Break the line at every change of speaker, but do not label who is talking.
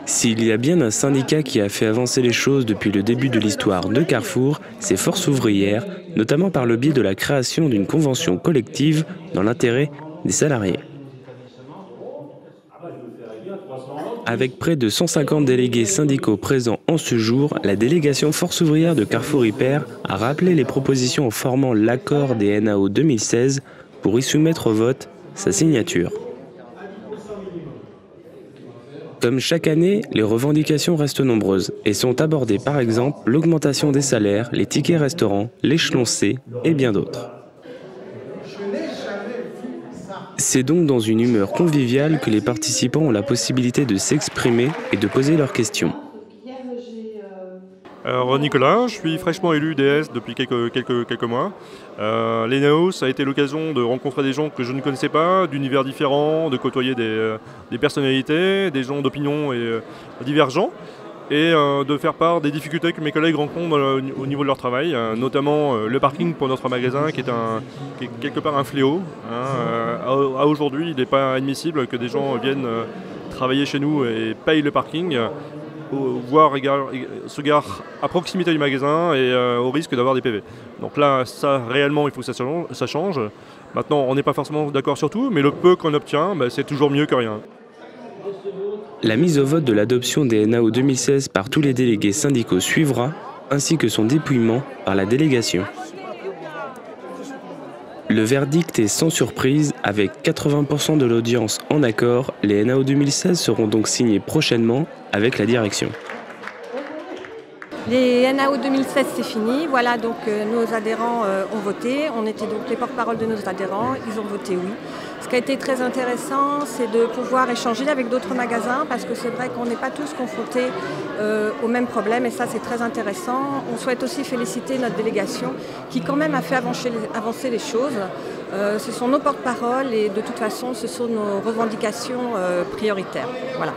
S'il y a bien un syndicat qui a fait avancer les choses depuis le début de l'histoire de Carrefour, c'est Force ouvrière, notamment par le biais de la création d'une convention collective dans l'intérêt des salariés. Avec près de 150 délégués syndicaux présents en ce jour, la délégation Force ouvrière de Carrefour Hyper a rappelé les propositions formant l'accord des NAO 2016 pour y soumettre au vote sa signature. Comme chaque année, les revendications restent nombreuses et sont abordées par exemple l'augmentation des salaires, les tickets restaurants, l'échelon C et bien d'autres. C'est donc dans une humeur conviviale que les participants ont la possibilité de s'exprimer et de poser leurs questions.
Alors Nicolas, je suis fraîchement élu DS depuis quelques mois. Les NAO, ça a été l'occasion de rencontrer des gens que je ne connaissais pas, d'univers différents, de côtoyer des personnalités, des gens d'opinions divergents, et de faire part des difficultés que mes collègues rencontrent au niveau de leur travail, notamment le parking pour notre magasin qui est quelque part un fléau. À aujourd'hui, il n'est pas admissible que des gens viennent travailler chez nous et payent le parking, voire se garent à proximité du magasin et au risque d'avoir des PV. Donc là, ça réellement, il faut que ça change. Maintenant, on n'est pas forcément d'accord sur tout, mais le peu qu'on obtient, c'est toujours mieux que rien.
La mise au vote de l'adoption des NAO 2016 par tous les délégués syndicaux suivra, ainsi que son dépouillement par la délégation. Le verdict est sans surprise, avec 80% de l'audience en accord, les NAO 2016 seront donc signés prochainement avec la direction.
Les NAO 2016, c'est fini. Voilà, donc nos adhérents ont voté. On était donc les porte-parole de nos adhérents. Ils ont voté oui. Ce qui a été très intéressant, c'est de pouvoir échanger avec d'autres magasins parce que c'est vrai qu'on n'est pas tous confrontés aux mêmes problèmes et ça, c'est très intéressant. On souhaite aussi féliciter notre délégation qui quand même a fait avancer les choses. Ce sont nos porte-paroles et de toute façon, ce sont nos revendications prioritaires. Voilà.